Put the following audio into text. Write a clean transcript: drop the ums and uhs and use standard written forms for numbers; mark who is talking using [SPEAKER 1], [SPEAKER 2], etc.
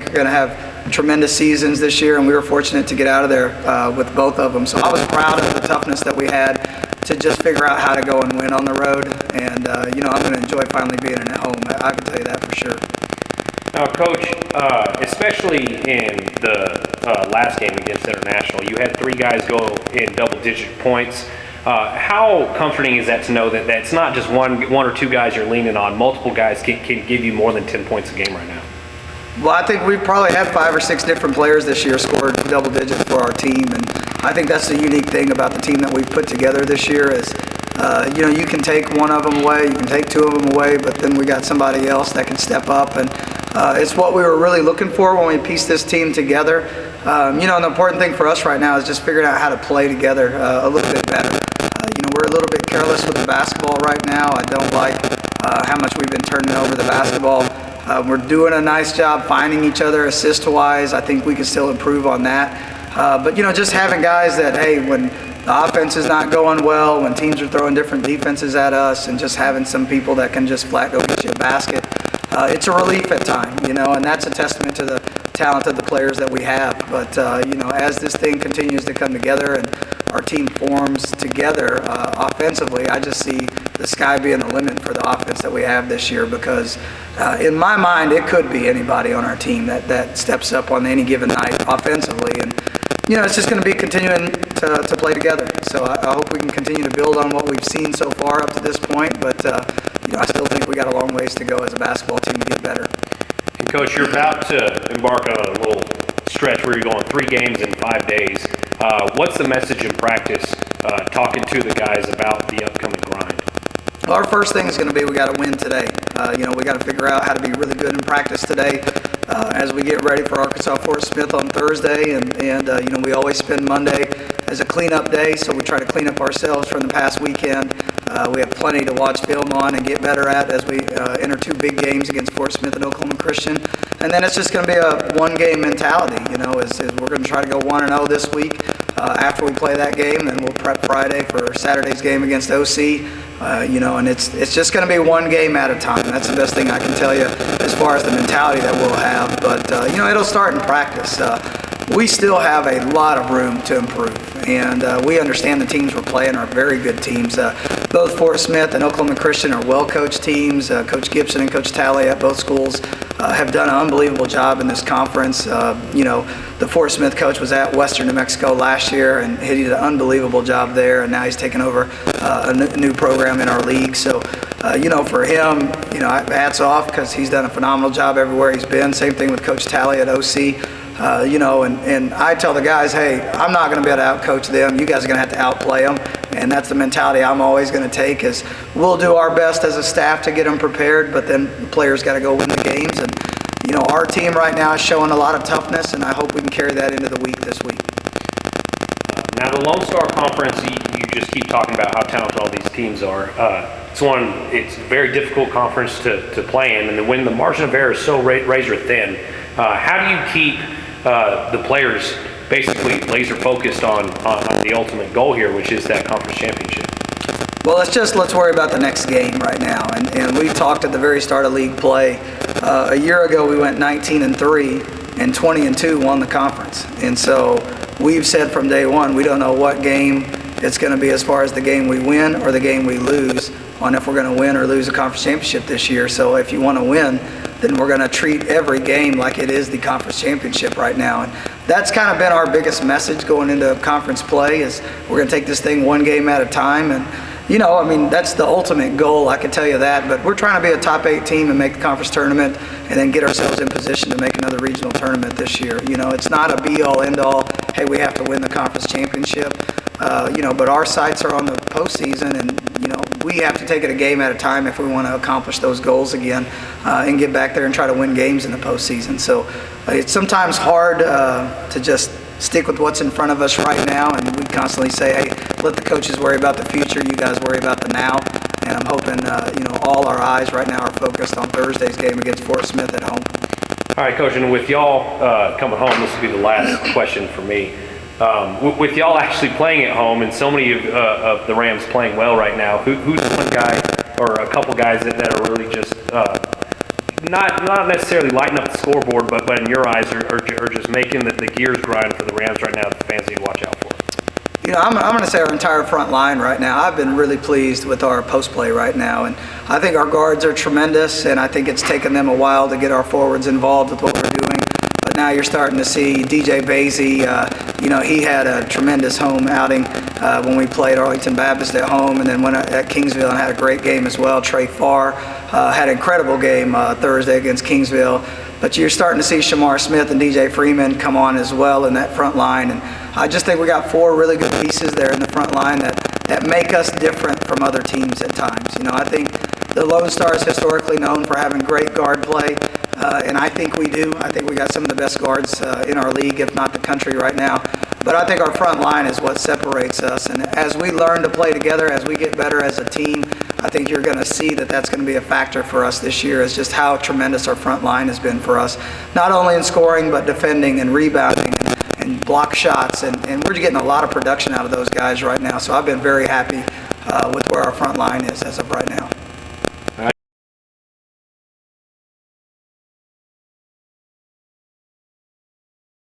[SPEAKER 1] going to have tremendous seasons this year, and we were fortunate to get out of there with both of them. So I was proud of the toughness that we had to just figure out how to go and win on the road. And, I'm going to enjoy finally being at home. I can tell you that for sure.
[SPEAKER 2] Now, Coach, especially in the last game against International, you had 3 guys go in double-digit points. How comforting is that to know that it's not just one or 2 guys you're leaning on? Multiple guys can give you more than 10 points a game right now.
[SPEAKER 1] Well, I think we've probably had 5 or 6 different players this year scored double digits for our team, and I think that's the unique thing about the team that we've put together this year is, you can take one of them away, you can take 2 of them away, but then we got somebody else that can step up, and it's what we were really looking for when we pieced this team together. And the important thing for us right now is just figuring out how to play together a little bit better. We're a little bit careless with the basketball right now. I don't like how much we've been turning over the basketball. We're doing a nice job finding each other assist-wise. I think we can still improve on that. But just having guys that, hey, when the offense is not going well, when teams are throwing different defenses at us, and just having some people that can just flat go get you a basket, it's a relief at times, and that's a testament to the talent of the players that we have. But, as this thing continues to come together and our team forms together offensively, I just see the sky being the limit for the offense that we have this year because in my mind, it could be anybody on our team that steps up on any given night offensively. And, it's just going to be continuing to play together. So I hope we can continue to build on what we've seen so far up to this point. But, I still think we got a long ways to go as a basketball team to get better.
[SPEAKER 2] And Coach, you're about to embark on a little stretch where you're going 3 games in 5 days. What's the message in practice, talking to the guys about the upcoming grind?
[SPEAKER 1] Well, our first thing is going to be we got to win today. We got to figure out how to be really good in practice today as we get ready for Arkansas-Fort Smith on Thursday. And we always spend Monday as a cleanup day, so we try to clean up ourselves from the past weekend. We have plenty to watch film on and get better at as we enter 2 big games against Fort Smith and Oklahoma Christian. And then it's just going to be a one-game mentality, as we're going to try to go 1-0 this week. After we play that game, then we'll prep Friday for Saturday's game against OC. And it's just going to be one game at a time. That's the best thing I can tell you as far as the mentality that we'll have. But, it'll start in practice. We still have a lot of room to improve, and we understand the teams we're playing are very good teams. Both Fort Smith and Oklahoma Christian are well-coached teams. Coach Gibson and Coach Talley at both schools have done an unbelievable job in this conference. The Fort Smith coach was at Western New Mexico last year, and he did an unbelievable job there, and now he's taken over a new program in our league. So, for him, hats off because he's done a phenomenal job everywhere he's been. Same thing with Coach Talley at OC. And I tell the guys, hey, I'm not going to be able to out-coach them. You guys are going to have to outplay them. And that's the mentality I'm always going to take is we'll do our best as a staff to get them prepared, but then the players got to go win the games. And, our team right now is showing a lot of toughness, and I hope we can carry that into the week this week.
[SPEAKER 2] Now, the Lone Star Conference, you just keep talking about how talented all these teams are. It's a very difficult conference to play in, and when the margin of error is so razor thin, how do you keep the players basically laser focused on the ultimate goal here, which is that conference championship?
[SPEAKER 1] Well, let's worry about the next game right now. And we talked at the very start of league play. A year ago, we went 19-3, and 20-2 won the conference. And so we've said from day one, we don't know what game it's going to be as far as the game we win or the game we lose on if we're going to win or lose a conference championship this year. So if you want to win, then we're going to treat every game like it is the conference championship right now. And that's kind of been our biggest message going into conference play is we're going to take this thing one game at a time. And, that's the ultimate goal, I can tell you that. But we're trying to be a top 8 team and make the conference tournament and then get ourselves in position to make another regional tournament this year. It's not a be-all, end-all, hey, we have to win the conference championship. But our sights are on the postseason, and, we have to take it a game at a time if we want to accomplish those goals again and get back there and try to win games in the postseason. So it's sometimes hard to just stick with what's in front of us right now, and we constantly say, hey, let the coaches worry about the future, you guys worry about the now. And I'm hoping, all our eyes right now are focused on Thursday's game against Fort Smith at home.
[SPEAKER 2] All right, Coach, and with y'all coming home, this will be the last question for me. With y'all actually playing at home and so many of the Rams playing well right now, who's one guy or a couple guys that are really just not necessarily lighting up the scoreboard, but in your eyes are just making the gears grind for the Rams right now that the fans need to watch out for?
[SPEAKER 1] You know, I'm going to say our entire front line right now. I've been really pleased with our post play right now, and I think our guards are tremendous, and I think it's taken them a while to get our forwards involved with what we're doing. But now you're starting to see DJ Basie. You know, he had a tremendous home outing when we played Arlington Baptist at home, and then went at Kingsville and had a great game as well. Trey Farr had an incredible game Thursday against Kingsville. But you're starting to see Shamar Smith and DJ Freeman come on as well in that front line. And I just think we got 4 really good pieces there in the front line that make us different from other teams at times. You know, I think the Lone Star is historically known for having great guard play, and I think we do. I think we got some of the best guards in our league, if not the country right now. But I think our front line is what separates us. And as we learn to play together, as we get better as a team, I think you're going to see that that's going to be a factor for us this year, is just how tremendous our front line has been for us, not only in scoring, but defending and rebounding and block shots. And we're getting a lot of production out of those guys right now. So I've been very happy with where our front line is as of right now.